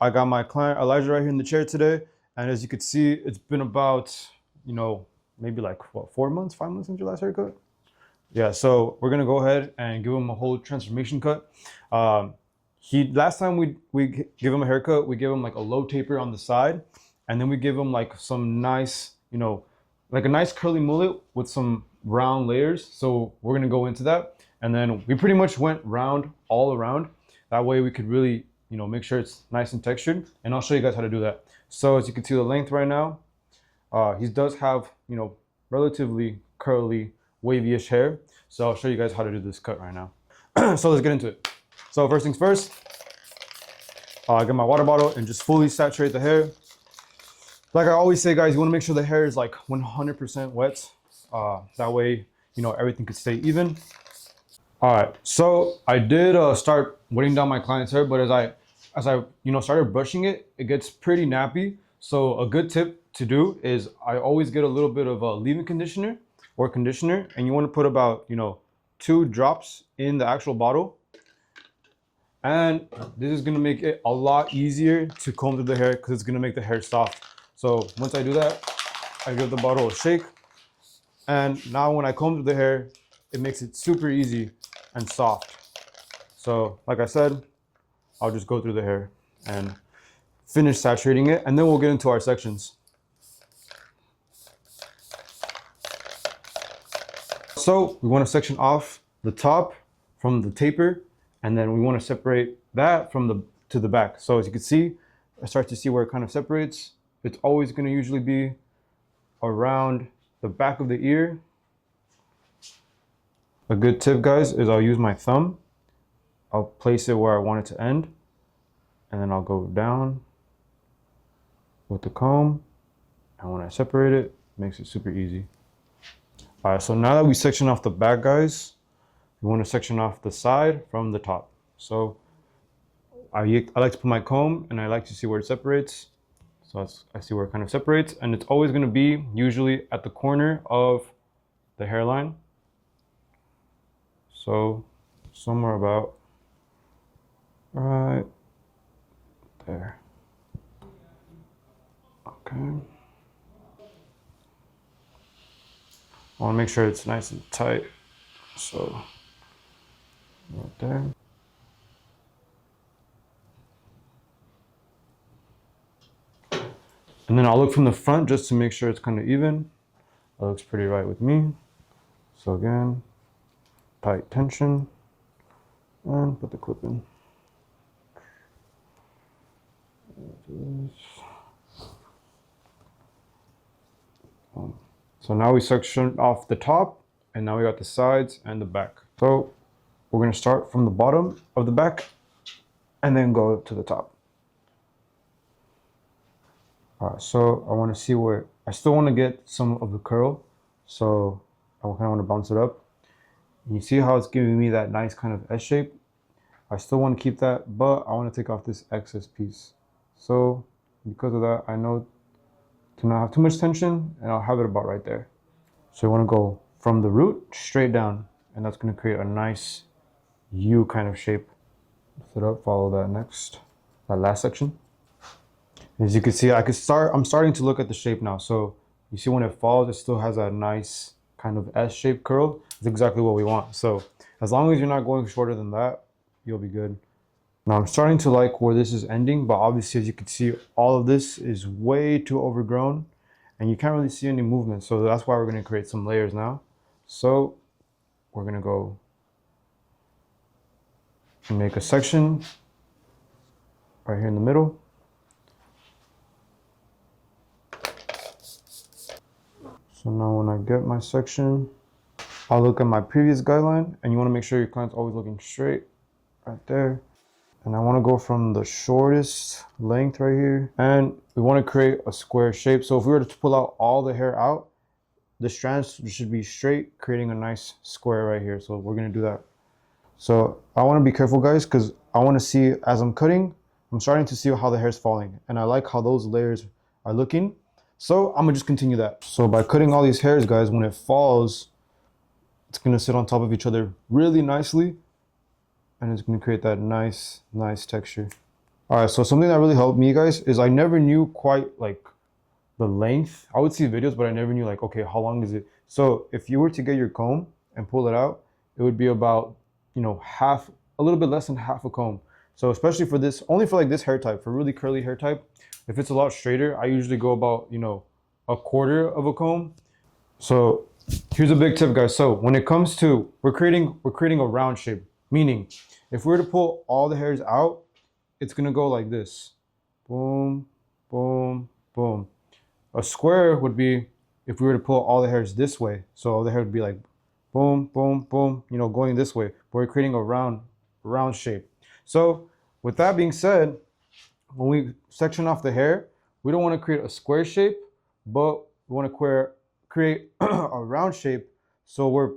I got my client Elijah right here in the chair today, and as you can see, it's been about, maybe like what, 4 months, 5 months since your last haircut. Yeah, so we're gonna go ahead and give him a whole transformation cut. He last time we give him a haircut, we give him like a low taper on the side, and then we give him like some nice, like a nice curly mullet with some round layers. So we're gonna go into that, and then we pretty much went round all around. That way we could really, make sure it's nice and textured. And I'll show you guys how to do that. So as you can see the length right now, he does have, relatively curly, wavy-ish hair. So I'll show you guys how to do this cut right now. So let's get into it. So first things first, get my water bottle and just fully saturate the hair. Like I always say, guys, you want to make sure the hair is like 100% wet. That way, everything could stay even. All right, so I did start wetting down my client's hair, but as I started brushing it, it gets pretty nappy. So a good tip to do is I always get a little bit of a leave-in conditioner or conditioner, and you want to put about 2 drops in the actual bottle. And this is gonna make it a lot easier to comb through the hair because it's gonna make the hair soft. So once I do that, I give the bottle a shake. And now when I comb through the hair, it makes it super easy and soft. So like I said, I'll just go through the hair and finish saturating it, and then we'll get into our sections. So we want to section off the top from the taper, and then we want to separate that from to the back. So as you can see, I start to see where it kind of separates. It's always going to usually be around the back of the ear. A good tip, guys, is I'll use my thumb. I'll place it where I want it to end, and then I'll go down with the comb. And when I separate it, it makes it super easy. All right, so now that we section off the back, guys, we want to section off the side from the top. So I like to put my comb, and I like to see where it separates. So I see where it kind of separates, and it's always going to be usually at the corner of the hairline. So somewhere about right there. Okay. I want to make sure it's nice and tight. So right there. And then I'll look from the front just to make sure it's kind of even. That looks pretty right with me. So again, tight tension, and put the clip in. So now we sectioned off the top, and now we got the sides and the back. So we're going to start from the bottom of the back and then go to the top. All right, so I want to see where I still want to get some of the curl, so I kind of want to bounce it up. And you see how it's giving me that nice kind of S shape? I still want to keep that, but I want to take off this excess piece. So because of that, I know to not have too much tension, and I'll have it about right there. So you want to go from the root straight down, and that's going to create a nice U kind of shape. Lift it up, follow that next, that last section. As you can see, I'm starting to look at the shape now. So you see when it falls, it still has a nice kind of S-shaped curl. It's exactly what we want. So as long as you're not going shorter than that, you'll be good. Now I'm starting to like where this is ending, but obviously as you can see, all of this is way too overgrown and you can't really see any movement. So that's why we're going to create some layers now. So we're going to go and make a section right here in the middle. So now when I get my section, I'll look at my previous guideline, and you want to make sure your client's always looking straight right there. And I want to go from the shortest length right here, and we want to create a square shape. So if we were to pull out all the hair out, the strands should be straight, creating a nice square right here. So we're going to do that. So I want to be careful, guys, because I want to see as I'm cutting, I'm starting to see how the hair is falling, and I like how those layers are looking. So I'm gonna just continue that. So by cutting all these hairs, guys, when it falls, it's gonna sit on top of each other really nicely, and it's gonna create that nice texture. All right, so something that really helped me, guys, is I never knew quite like the length. I would see videos, but I never knew like, okay, how long is it? So if you were to get your comb and pull it out, it would be about, half, a little bit less than half a comb. So especially for this, only for like this hair type, for really curly hair type, if it's a lot straighter, I usually go about, a quarter of a comb. So here's a big tip, guys. So when it comes to, we're creating a round shape, meaning if we were to pull all the hairs out, it's gonna go like this. Boom, boom, boom. A square would be if we were to pull all the hairs this way. So all the hair would be like boom, boom, boom, going this way. But we're creating a round shape. So with that being said, when we section off the hair, we don't want to create a square shape, but we want to create a round shape. So we're,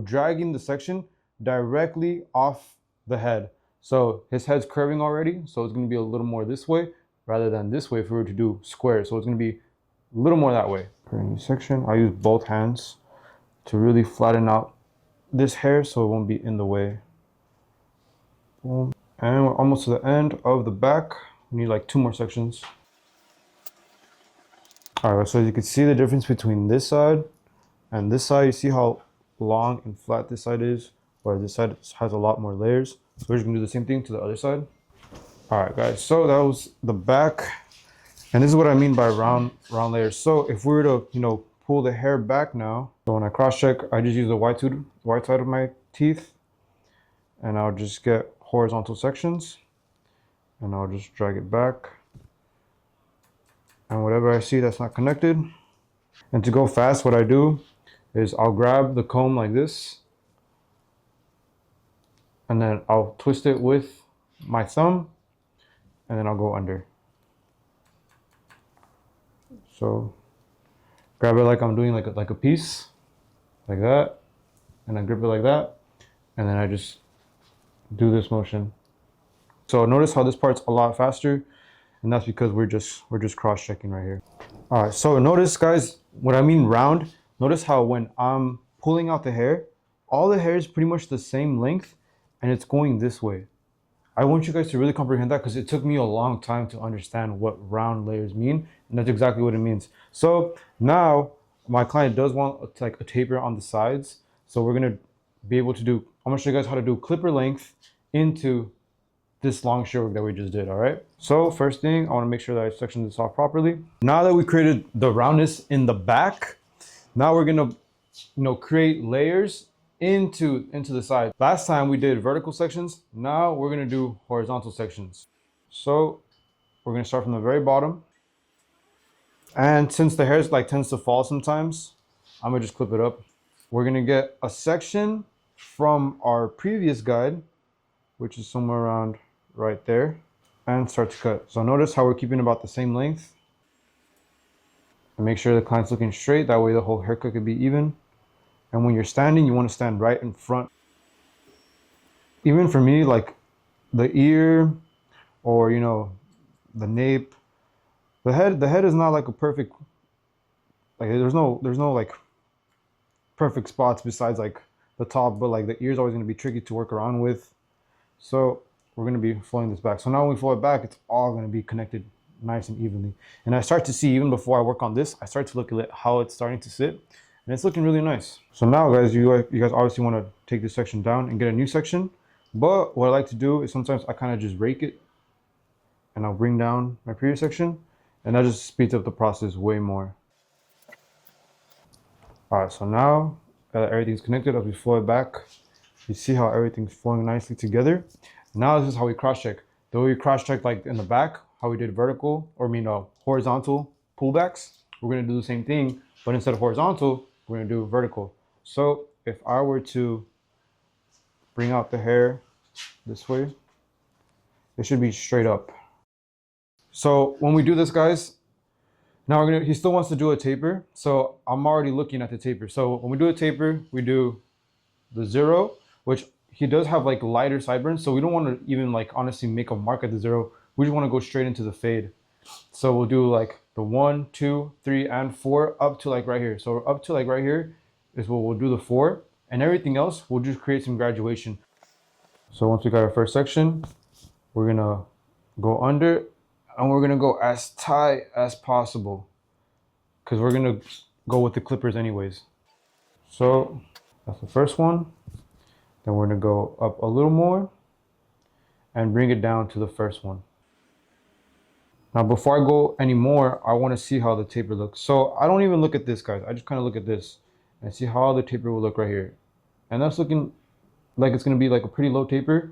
dragging the section directly off the head. So his head's curving already. So it's going to be a little more this way rather than this way if we were to do square. So it's going to be a little more that way. For a new section, I use both hands to really flatten out this hair so it won't be in the way. Boom. And we're almost to the end of the back. We need like 2 more sections. All right, so as you can see the difference between this side and this side, you see how long and flat this side is, where this side has a lot more layers. So we're just gonna do the same thing to the other side. All right, guys, so that was the back. And this is what I mean by round layers. So if we were to, pull the hair back now, so when I cross check, I just use the white side of my teeth, and I'll just get horizontal sections, and I'll just drag it back. And whatever I see that's not connected. And to go fast, what I do is I'll grab the comb like this, and then I'll twist it with my thumb, and then I'll go under. So grab it like I'm doing like a piece, like that, and I grip it like that, and then I just do this motion. So notice how this part's a lot faster, and that's because we're just cross-checking right here. All right, so notice, guys, what I mean round, notice how when I'm pulling out the hair, all the hair is pretty much the same length, and it's going this way. I want you guys to really comprehend that because it took me a long time to understand what round layers mean, and that's exactly what it means. So now my client does want like a taper on the sides, so we're gonna be able to do, I'm gonna show you guys how to do clipper length into this long stroke that we just did. All right, so first thing, I want to make sure that I section this off properly. Now that we created the roundness in the back, now we're gonna create layers into the side. Last time we did vertical sections, now we're gonna do horizontal sections. So we're gonna start from the very bottom, and since the hair tends to fall sometimes, I'm gonna just clip it up. We're gonna get a section from our previous guide, which is somewhere around right there, and start to cut. So notice how we're keeping about the same length, and make sure the client's looking straight, that way the whole haircut could be even. And when you're standing, you want to stand right in front. Even for me, like the ear or the nape, the head is not like a perfect, like there's no like perfect spots besides like the top, but like the ear is always going to be tricky to work around with. So we're going to be flowing this back. So now when we flow it back, it's all going to be connected nice and evenly. And I start to see, even before I work on this, I start to look at how it's starting to sit, and it's looking really nice. So now, guys, you guys obviously want to take this section down and get a new section. But what I like to do is sometimes I kind of just rake it, and I'll bring down my previous section, and that just speeds up the process way more. All right, so now that everything's connected, as we flow it back, you see how everything's flowing nicely together. Now this is how we cross-check. The way we cross-check like in the back, how we did vertical, or horizontal pullbacks, we're gonna do the same thing, but instead of horizontal, we're gonna do vertical. So if I were to bring out the hair this way, it should be straight up. So when we do this, guys, now he still wants to do a taper. So I'm already looking at the taper. So when we do a taper, we do the 0, which he does have like lighter sideburns. So we don't want to even like honestly make a mark at the 0. We just want to go straight into the fade. So we'll do like the 1, 2, 3, and 4 up to like right here. So up to like right here is what we'll do the 4, and everything else we'll just create some graduation. So once we got our first section, we're gonna Go under, and we're gonna go as tight as possible because we're gonna go with the clippers anyways. So that's the first one. Then we're gonna go up a little more and bring it down to the first one. Now, before I go any more, I want to see how the taper looks. So I don't even look at this, guys. I just kind of look at this and see how the taper will look right here. And that's looking like it's going to be like a pretty low taper.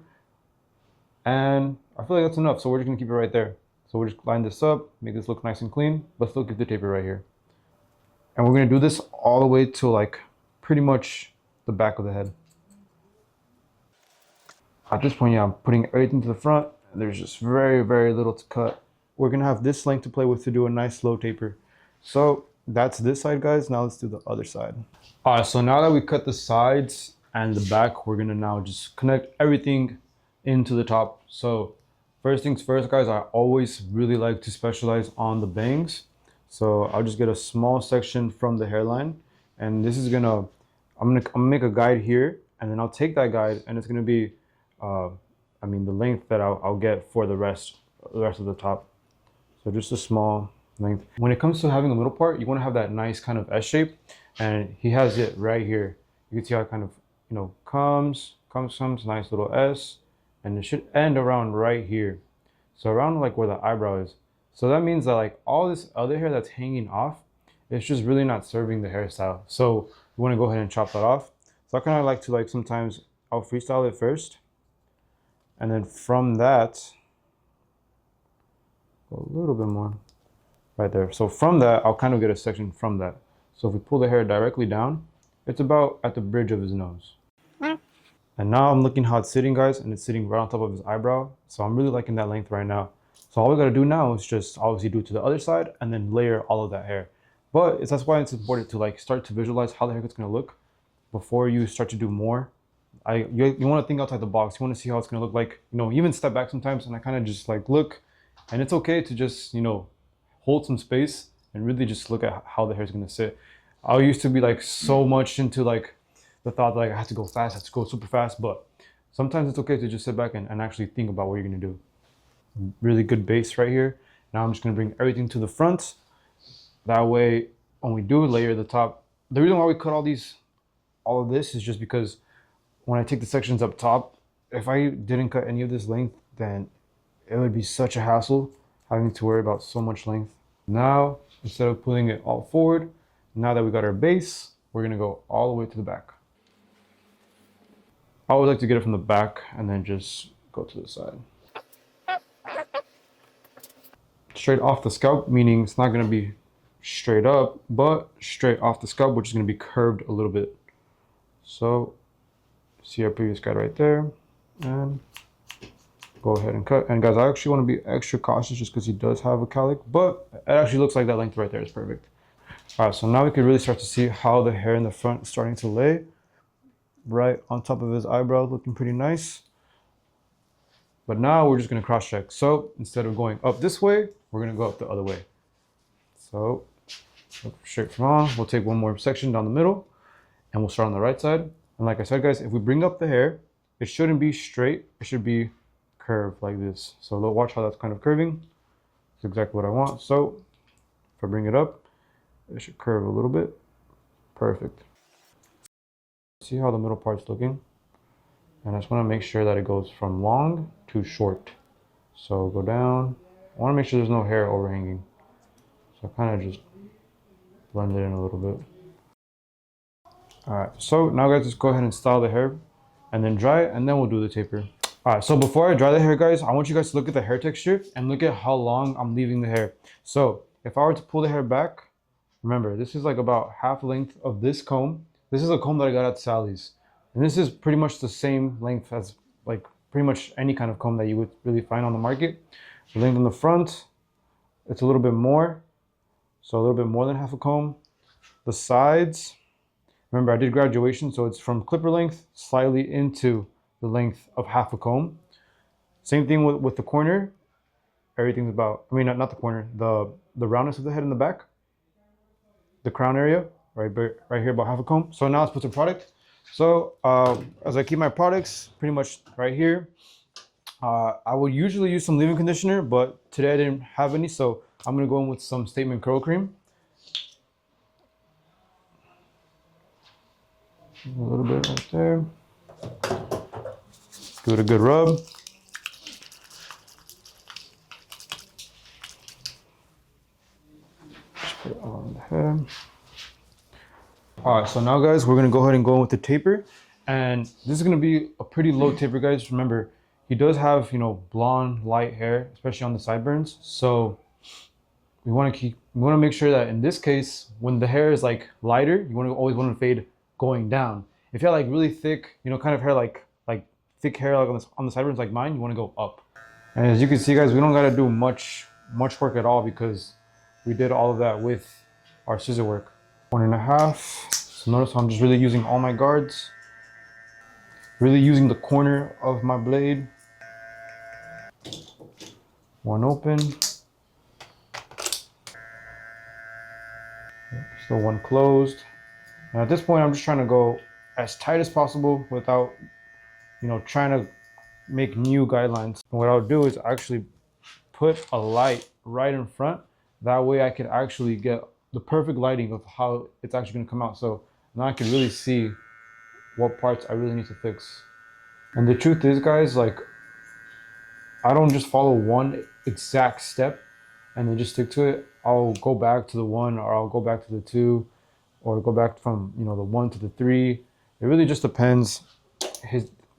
And I feel like that's enough. So we're just going to keep it right there. So we'll just line this up, make this look nice and clean, but still keep the taper right here. And we're going to do this all the way to like pretty much the back of the head. At this point, yeah, I'm putting everything to the front. And there's just very, very little to cut. We're gonna have this length to play with to do a nice low taper. So that's this side, guys. Now let's do the other side. All right, so now that we cut the sides and the back, we're gonna now just connect everything into the top. So first things first, guys, I always really like to specialize on the bangs. So I'll just get a small section from the hairline, and this is gonna, I'm gonna make a guide here, and then I'll take that guide, and it's gonna be, the length that I'll get for the rest of the top. So just a small length. When it comes to having the middle part, you want to have that nice kind of S shape, and he has it right here. You can see how it kind of, comes, nice little S, and it should end around right here. So around like where the eyebrow is. So that means that like all this other hair that's hanging off, it's just really not serving the hairstyle. So you want to go ahead and chop that off. So I kind of like to sometimes I'll freestyle it first, and then from that, a little bit more right there. So from that, I'll kind of get a section from that. So if we pull the hair directly down, it's about at the bridge of his nose. And now I'm looking how it's sitting, guys, and it's sitting right on top of his eyebrow. So I'm really liking that length right now. So all we got to do now is just obviously do it to the other side and then layer all of that hair. But that's why it's important to start to visualize how the haircut's going to look before you start to do more. You want to think outside the box. You want to see how it's going to look like. Even step back sometimes, and I kind of just look. And it's okay to just, hold some space and really just look at how the hair is going to sit. I used to be so much into the thought that I have to go fast, I have to go super fast. But sometimes it's okay to just sit back and actually think about what you're going to do. Really good base right here. Now I'm just going to bring everything to the front. That way, when we do layer the top, the reason why we cut all of this is just because when I take the sections up top, if I didn't cut any of this length, then it would be such a hassle having to worry about so much length. Now, instead of pulling it all forward, now that we got our base, we're gonna go all the way to the back. I always like to get it from the back and then just go to the side. Straight off the scalp, meaning it's not gonna be straight up, but straight off the scalp, which is gonna be curved a little bit. So, see our previous guide right there, and go ahead and cut. And guys, I actually want to be extra cautious just because he does have a cowlick, but it actually looks like that length right there is perfect. All right, so now we can really start to see how the hair in the front is starting to lay right on top of his eyebrow, looking pretty nice. But now we're just going to cross check. So instead of going up this way, we're going to go up the other way. So look straight from on. We'll take one more section down the middle, and we'll start on the right side. And like I said, guys, if we bring up the hair, it shouldn't be straight. It should be curve like this. So watch how that's kind of curving. It's exactly what I want. So if I bring it up, it should curve a little bit. Perfect. See how the middle part's looking? And I just want to make sure that it goes from long to short. So go down. I want to make sure there's no hair overhanging. So kind of just blend it in a little bit. All right, so now guys, just go ahead and style the hair and then dry it, and then we'll do the taper. All right, so before I dry the hair, guys, I want you guys to look at the hair texture and look at how long I'm leaving the hair. So if I were to pull the hair back, remember, this is about half length of this comb. This is a comb that I got at Sally's. And this is pretty much the same length as pretty much any kind of comb that you would really find on the market. The length on the front, it's a little bit more. So a little bit more than half a comb. The sides, remember I did graduation, so it's from clipper length slightly into the length of half a comb. Same thing with the corner. Everything's about, not the corner, the roundness of the head in the back. The crown area, right here, about half a comb. So now let's put some product. So as I keep my products pretty much right here, I would usually use some leave-in conditioner, but today I didn't have any, so I'm gonna go in with some Statement Curl Cream. A little bit right there. Give it a good rub. Just put it on the head. All right, so now guys, we're gonna go ahead and go in with the taper. And this is gonna be a pretty low taper, guys. Remember, he does have, you know, blonde, light hair, especially on the sideburns. So we wanna make sure that in this case, when the hair is like lighter, you always want to fade going down. If you have like really thick, you know, kind of hair like thick hair like on the sideburns like mine, you want to go up. And as you can see, guys, we don't gotta do much work at all because we did all of that with our scissor work. 1.5. So notice I'm just really using all my guards. Really using the corner of my blade. One open. Still one closed. And at this point, I'm just trying to go as tight as possible without, you know, trying to make new guidelines. And what I'll do is actually put a light right in front. That way I can actually get the perfect lighting of how it's actually going to come out. So now I can really see what parts I really need to fix. And the truth is, guys, like, I don't just follow one exact step and then just stick to it. I'll go back to the 1, or I'll go back to the 2, or go back from, you know, the 1 to the 3. It really just depends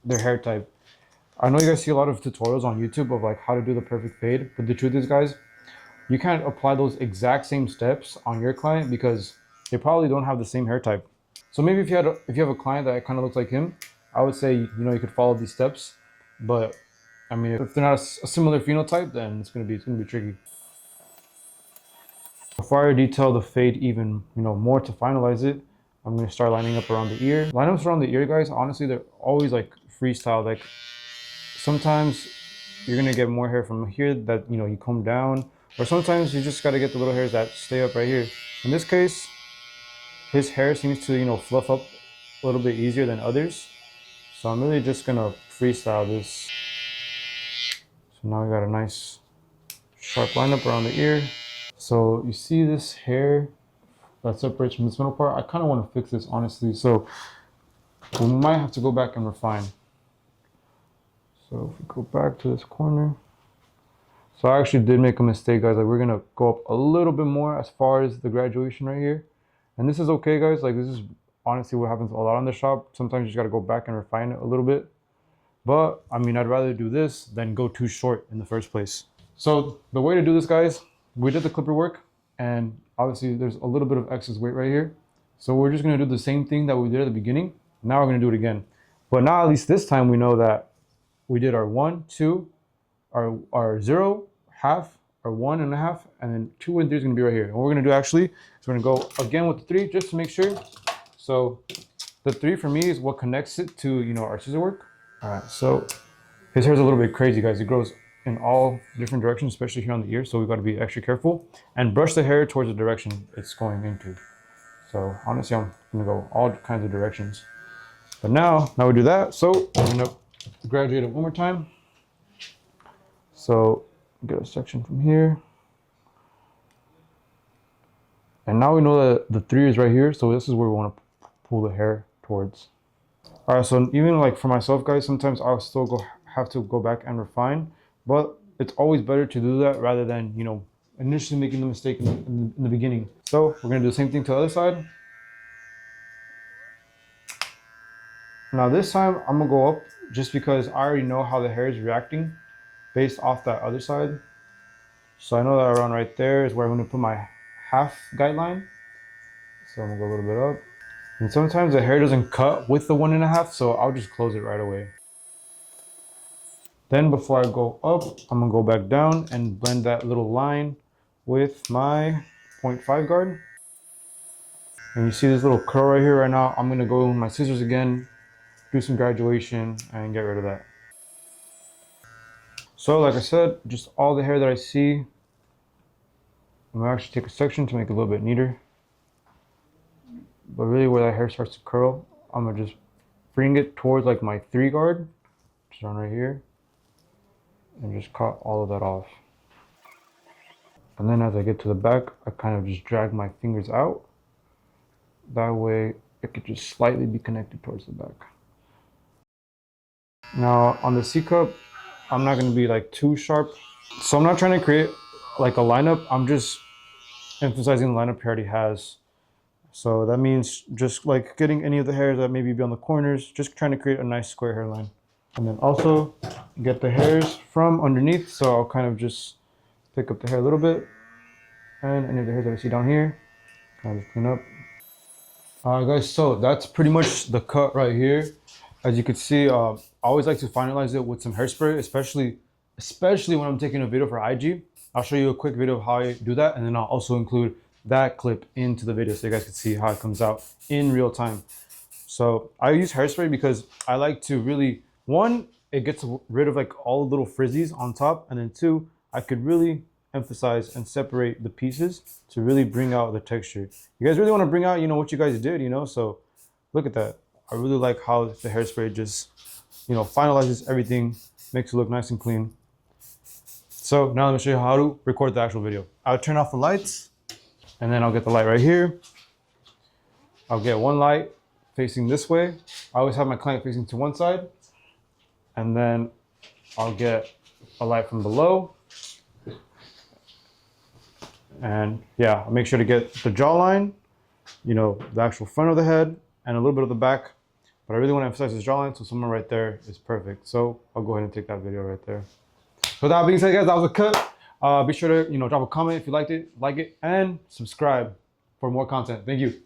their hair type. I know you guys see a lot of tutorials on YouTube of like how to do the perfect fade, but the truth is, guys, you can't apply those exact same steps on your client because they probably don't have the same hair type. So maybe if you have a client that kind of looks like him, I would say, you know, you could follow these steps. But I mean, if they're not a similar phenotype, then it's gonna be tricky. Before I detail the fade even, you know, more to finalize it, I'm gonna start lining up around the ear. Lineups around the ear, guys, honestly, they're always like freestyle. Like sometimes you're gonna get more hair from here that, you know, you comb down, or sometimes you just gotta get the little hairs that stay up right here. In this case, his hair seems to, you know, fluff up a little bit easier than others. So I'm really just gonna freestyle this. So now we got a nice sharp lineup around the ear. So you see this hair that separates from this middle part? I kind of want to fix this, honestly. So we might have to go back and refine. So if we go back to this corner. So I actually did make a mistake, guys. Like, we're gonna go up a little bit more as far as the graduation right here. And this is okay, guys. Like, this is honestly what happens a lot in the shop. Sometimes you just gotta go back and refine it a little bit. But I mean, I'd rather do this than go too short in the first place. So the way to do this, guys, we did the clipper work, and obviously there's a little bit of excess weight right here. So we're just gonna do the same thing that we did at the beginning. Now we're gonna do it again. But now at least this time we know that we did our 1, 2, our 0, half, our 1.5, and then 2 and 3 is gonna be right here. And what we're gonna do actually is we're gonna go again with the 3 just to make sure. So the 3 for me is what connects it to, you know, our scissor work. All right, so his hair is a little bit crazy, guys. It grows in all different directions, especially here on the ear. So we've got to be extra careful and brush the hair towards the direction it's going into. So honestly, I'm gonna go all kinds of directions. But now we do that. So I'm gonna graduate it one more time. So get a section from here. And now we know that the 3 is right here. So this is where we want to pull the hair towards. All right, so even like for myself, guys, sometimes I'll still have to go back and refine, but it's always better to do that rather than, you know, initially making the mistake in the beginning. So we're gonna do the same thing to the other side. Now this time I'm gonna go up just because I already know how the hair is reacting based off that other side. So I know that around right there is where I'm gonna put my half guideline. So I'm gonna go a little bit up. And sometimes the hair doesn't cut with the 1.5, so I'll just close it right away. Then before I go up, I'm gonna go back down and blend that little line with my 0.5 guard. And you see this little curl right here right now. I'm gonna go with my scissors again, do some graduation, and get rid of that. So like I said, just all the hair that I see, I'm gonna actually take a section to make it a little bit neater. But really where that hair starts to curl, I'm gonna just bring it towards like my 3 guard, which is on right here. and just cut all of that off. And then as I get to the back, I kind of just drag my fingers out. That way it could just slightly be connected towards the back. Now on the C cup, I'm not going to be like too sharp. So I'm not trying to create like a lineup. I'm just emphasizing the lineup he already has. So that means just like getting any of the hairs that maybe be on the corners, just trying to create a nice square hairline. And then also get the hairs from underneath. So I'll kind of just pick up the hair a little bit. And any of the hairs that I see down here, kind of just clean up. Alright guys, so that's pretty much the cut right here. As you can see, I always like to finalize it with some hairspray, especially when I'm taking a video for IG. I'll show you a quick video of how I do that, and then I'll also include that clip into the video so you guys can see how it comes out in real time. So I use hairspray because I like to really, one, it gets rid of like all the little frizzies on top, and then two, I could really emphasize and separate the pieces to really bring out the texture. You guys really want to bring out, what you guys did, so look at that. I really like how the hairspray just, finalizes everything, makes it look nice and clean. So now let me show you how to record the actual video. I'll turn off the lights, and then I'll get the light right here. I'll get one light facing this way. I always have my client facing to one side, and then I'll get a light from below. And yeah, I'll make sure to get the jawline, the actual front of the head, and a little bit of the back. But I really want to emphasize this jawline, so somewhere right there is perfect. So I'll go ahead and take that video right there. So that being said, guys, that was a cut. Be sure to drop a comment if you liked it, like it, and subscribe for more content. Thank you.